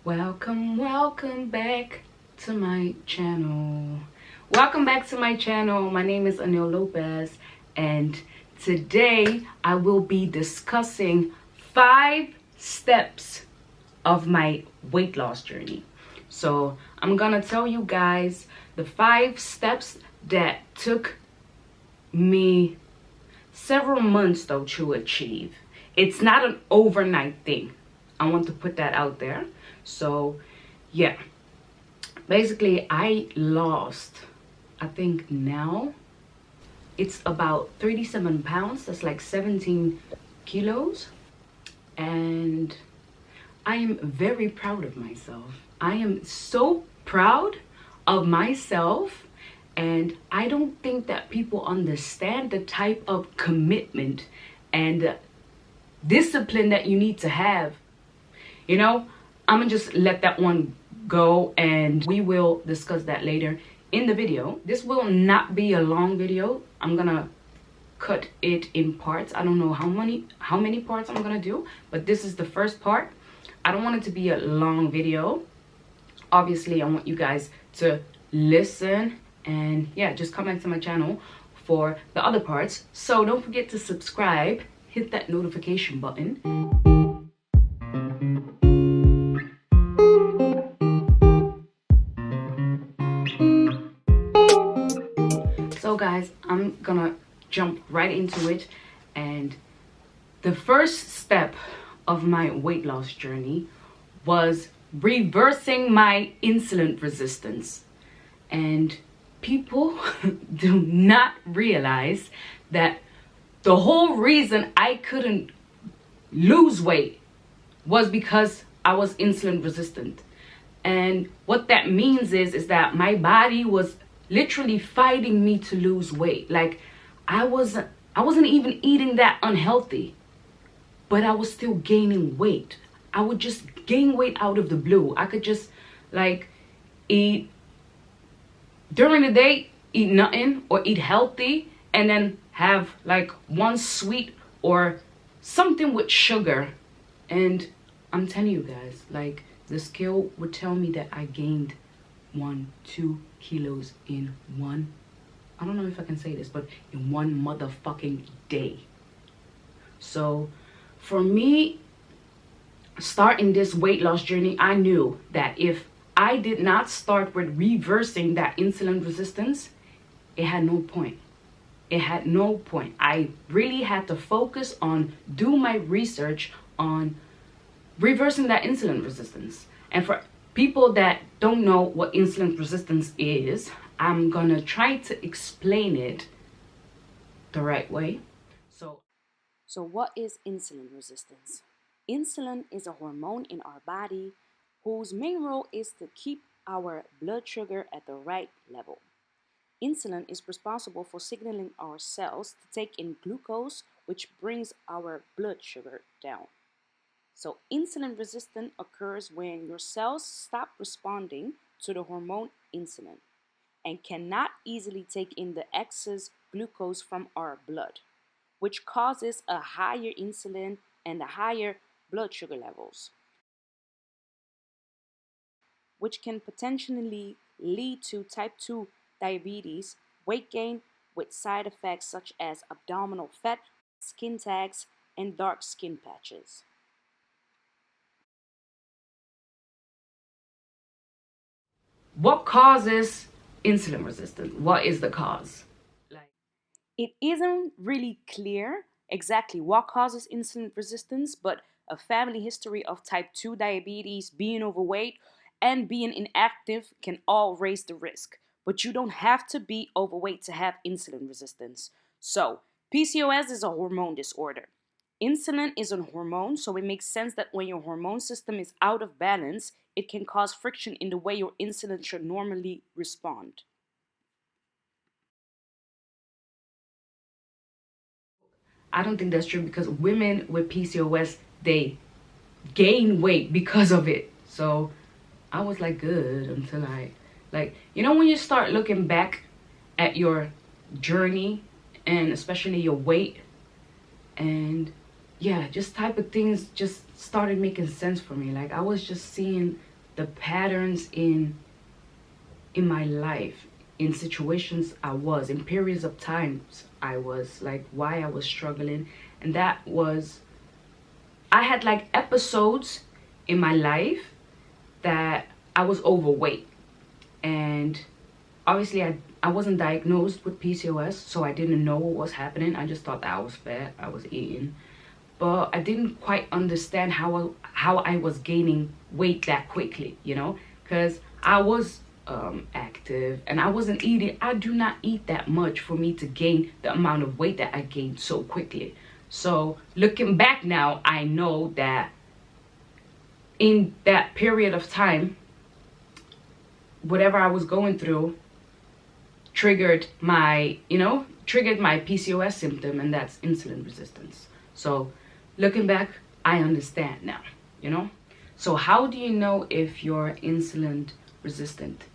Welcome back to my channel. Welcome back to my channel. My name is Anil Lopez, and today I will be discussing 5 steps of my weight loss journey. So I'm gonna tell you guys the 5 steps that took me several months though to achieve. It's not an overnight thing. I want to put that out there. So yeah, basically I lost, I think now it's about 37 pounds. That's like 17 kilos. And I am very proud of myself. I am so proud of myself. And I don't think that people understand the type of commitment and discipline that you need to have. You know, I'm gonna just let that one go, and we will discuss that later in the video. This will not be a long video. I'm gonna cut it in parts. I don't know how many parts I'm gonna do, but this is the first part. I don't want it to be a long video. Obviously, I want you guys to listen and yeah, just come back to my channel for the other parts. So don't forget to subscribe, hit that notification button. So guys, I'm gonna jump right into it. And the first step of my weight loss journey was reversing my insulin resistance. And people do not realize that the whole reason I couldn't lose weight was because I was insulin resistant. And what that means is that my body was literally fighting me to lose weight. Like I wasn't even eating that unhealthy, but I was still gaining weight. I would just gain weight out of the blue. I could just like eat during the day, eat nothing or eat healthy, and then have like one sweet or something with sugar. And I'm telling you guys, like the scale would tell me that I gained 2 kilos in I don't know if I can say this, but in one motherfucking day. So for me, starting this weight loss journey, I knew that if I did not start with reversing that insulin resistance, it had no point. It had no point. I really had to focus on do my research on reversing that insulin resistance. And for people that don't know what insulin resistance is, I'm gonna try to explain it the right way. So what is insulin resistance? Insulin is a hormone in our body whose main role is to keep our blood sugar at the right level. Insulin is responsible for signaling our cells to take in glucose, which brings our blood sugar down. So insulin resistance occurs when your cells stop responding to the hormone insulin and cannot easily take in the excess glucose from our blood, which causes a higher insulin and a higher blood sugar levels, which can potentially lead to type 2 diabetes, weight gain with side effects such as abdominal fat, skin tags, and dark skin patches. What causes insulin resistance? What is the cause? It isn't really clear exactly what causes insulin resistance, but a family history of type 2 diabetes, being overweight, and being inactive can all raise the risk. But you don't have to be overweight to have insulin resistance. So, PCOS is a hormone disorder. Insulin is a hormone, so it makes sense that when your hormone system is out of balance, it can cause friction in the way your insulin should normally respond. I don't think that's true, because women with PCOS, they gain weight because of it. So I was like good until when you start looking back at your journey and especially your weight, and yeah, just type of things just started making sense for me. Like I was just seeing the patterns in my life, in situations I was in, periods of times I was, like why I was struggling. And that was, I had like episodes in my life that I was overweight, and obviously I wasn't diagnosed with PCOS, so I didn't know what was happening. I just thought that I was fat, I was eating, but I didn't quite understand how I was gaining weight that quickly, you know, because I was active and I wasn't eating. I do not eat that much for me to gain the amount of weight that I gained so quickly. So looking back now, I know that in that period of time, whatever I was going through triggered my PCOS symptom, and that's insulin resistance. So looking back, I understand now, you know. So how do you know if you're insulin resistant?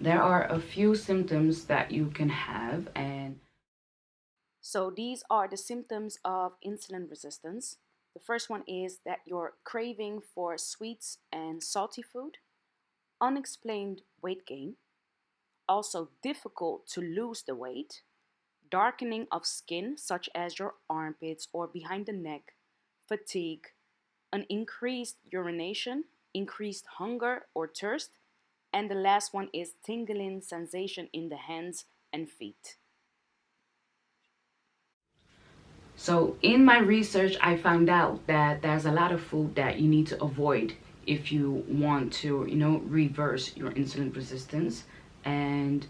There are a few symptoms that you can have, and So these are the symptoms of insulin resistance. The first one is that you're craving for sweets and salty food, unexplained weight gain, also difficult to lose the weight, darkening of skin such as your armpits or behind the neck, fatigue, an increased urination, increased hunger or thirst, and the last one is tingling sensation in the hands and feet. so in my research, I found out that there's a lot of food that you need to avoid if you want to, you know, reverse your insulin resistance. And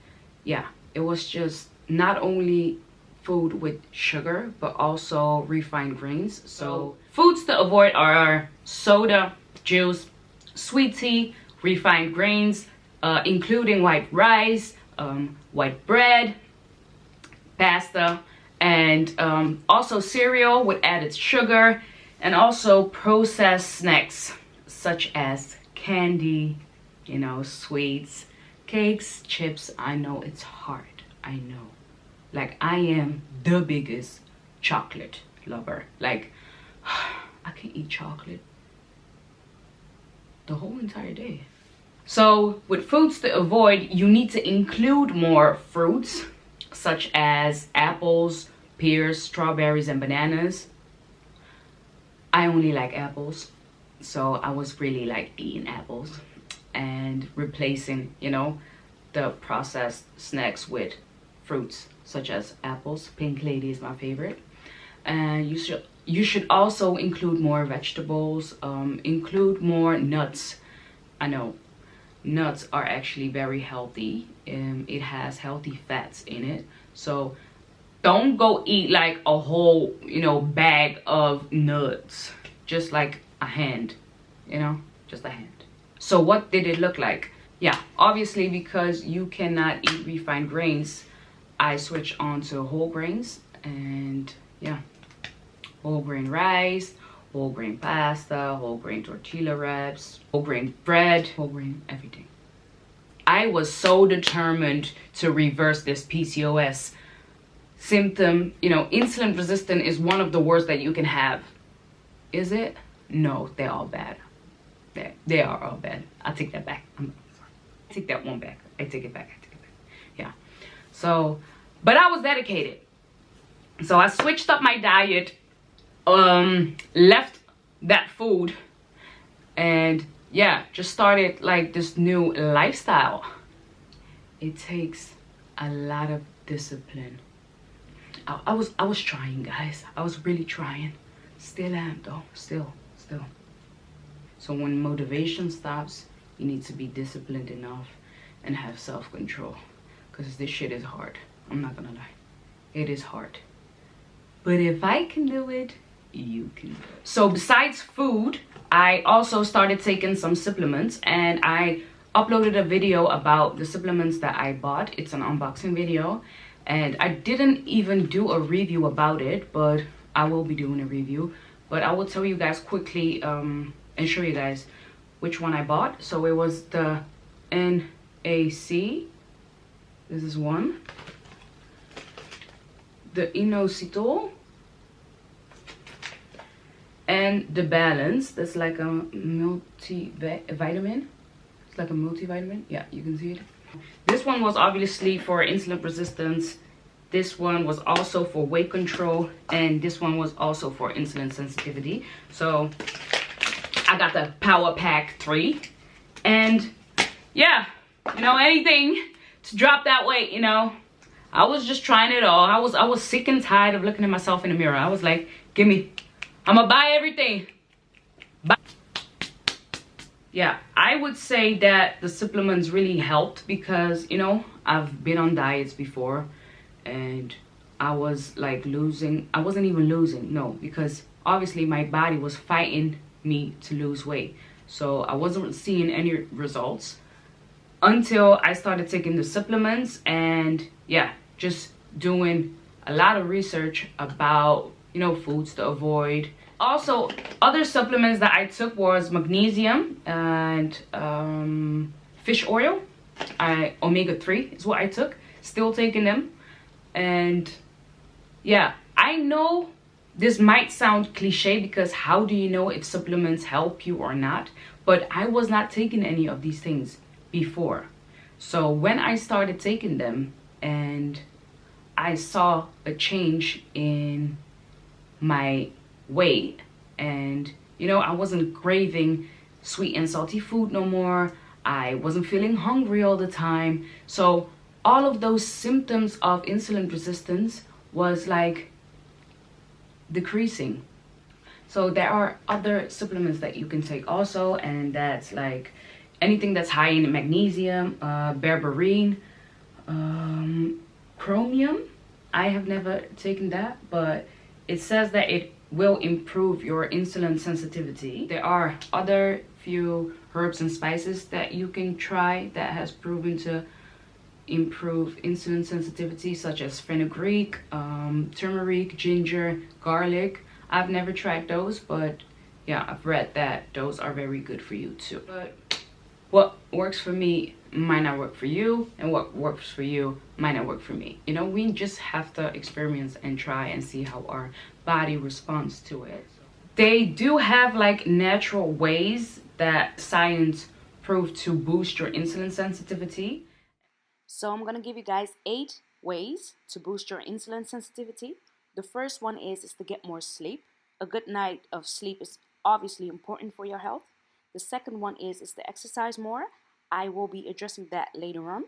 yeah, it was just not only food with sugar, but also refined grains. So foods to avoid are soda, juice, sweet tea, refined grains, including white rice, white bread, pasta, and also cereal with added sugar, and also processed snacks such as candy, you know, sweets, cakes, chips. I know it's hard, I know. Like, I am the biggest chocolate lover. Like, I can eat chocolate the whole entire day. So with foods to avoid, you need to include more fruits such as apples, pears, strawberries, and bananas. I only like apples, so I was really like eating apples and replacing, you know, the processed snacks with fruits such as apples. Pink Lady is my favorite. And you should also include more vegetables, include more nuts. I know nuts are actually very healthy. It has healthy fats in it. So don't go eat like a whole, you know, bag of nuts. Just like a hand, you know, just a hand. So what did it look like? Yeah, obviously, because you cannot eat refined grains, I switched on to whole grains. And yeah, whole grain rice, whole grain pasta, whole grain tortilla wraps, whole grain bread, whole grain everything. I was so determined to reverse this PCOS symptom. You know, insulin resistant is one of the worst that you can have. Is it? No, they're all bad. They are all bad. I take that back. I take that one back. I take it back. Yeah. So, but I was dedicated. So I switched up my diet, left that food, and yeah, just started like this new lifestyle. It takes a lot of discipline. I was trying, guys. I was really trying. Still am though. Still. So when motivation stops, you need to be disciplined enough and have self-control, because this shit is hard. I'm not gonna lie. It is hard. But if I can do it, you can do it. So besides food, I also started taking some supplements, and I uploaded a video about the supplements that I bought. It's an unboxing video, and I didn't even do a review about it, but I will be doing a review. But I will tell you guys quickly and show you guys which one I bought. So it was the NAC. This is one. The inositol. and the Balance. That's like a multivitamin. It's like a multivitamin. Yeah, you can see it. This one was obviously for insulin resistance. This one was also for weight control, and this one was also for insulin sensitivity. So I got the Power Pack 3, and yeah, you know, anything to drop that weight. You know, I was just trying it all. I was sick and tired of looking at myself in the mirror. I was like, give me, I'm gonna buy everything. Buy. Yeah, I would say that the supplements really helped because, you know, I've been on diets before, and I was like losing. I wasn't even losing, no, because obviously my body was fighting me to lose weight. So I wasn't seeing any results until I started taking the supplements, and yeah, just doing a lot of research about, you know, foods to avoid. Also, other supplements that I took was magnesium and fish oil. Omega-3 is what I took. Still taking them. And yeah, I know this might sound cliche because how do you know if supplements help you or not? But I was not taking any of these things before. So when I started taking them and I saw a change in my weight, and you know, I wasn't craving sweet and salty food no more. I wasn't feeling hungry all the time. So all of those symptoms of insulin resistance was like decreasing. So there are other supplements that you can take also, and that's like anything that's high in magnesium, berberine, chromium. I have never taken that, but it says that it will improve your insulin sensitivity. There are other few herbs and spices that you can try that has proven to improve insulin sensitivity, such as fenugreek, turmeric, ginger, garlic. I've never tried those, but yeah, I've read that those are very good for you too. But what works for me might not work for you, and what works for you might not work for me. You know, we just have to experiment and try and see how our body responds to it. They do have like natural ways that science proved to boost your insulin sensitivity. So I'm gonna give you guys 8 ways to boost your insulin sensitivity. The first one is to get more sleep. A good night of sleep is obviously important for your health. The second one is to exercise more. I will be addressing that later on.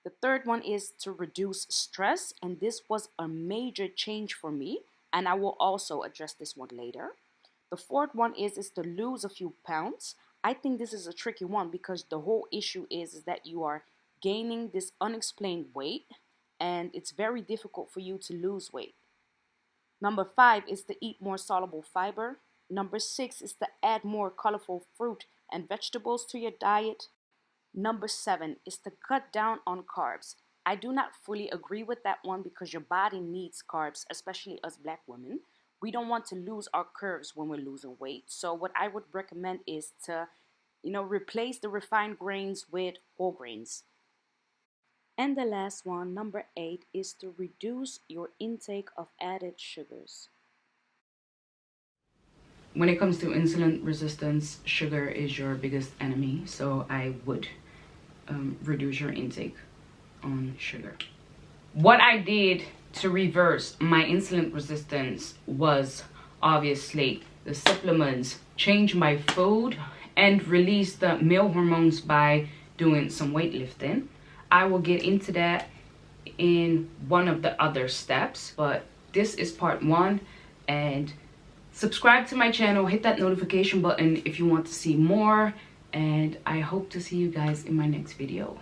The third one is to reduce stress, and this was a major change for me, and I will also address this one later. The fourth one is to lose a few pounds. I think this is a tricky one because the whole issue is that you are gaining this unexplained weight, and it's very difficult for you to lose weight. Number 5 is to eat more soluble fiber. Number 6 is to add more colorful fruit and vegetables to your diet. Number 7 is to cut down on carbs. I do not fully agree with that one because your body needs carbs, especially us black women. We don't want to lose our curves when we're losing weight. So what I would recommend is to, replace the refined grains with whole grains. And the last one, number 8, is to reduce your intake of added sugars. When it comes to insulin resistance, sugar is your biggest enemy. So I would reduce your intake on sugar. What I did to reverse my insulin resistance was obviously the supplements, change my food, and release the male hormones by doing some weightlifting. I will get into that in one of the other steps, but this is part 1. And subscribe to my channel, hit that notification button if you want to see more, and I hope to see you guys in my next video.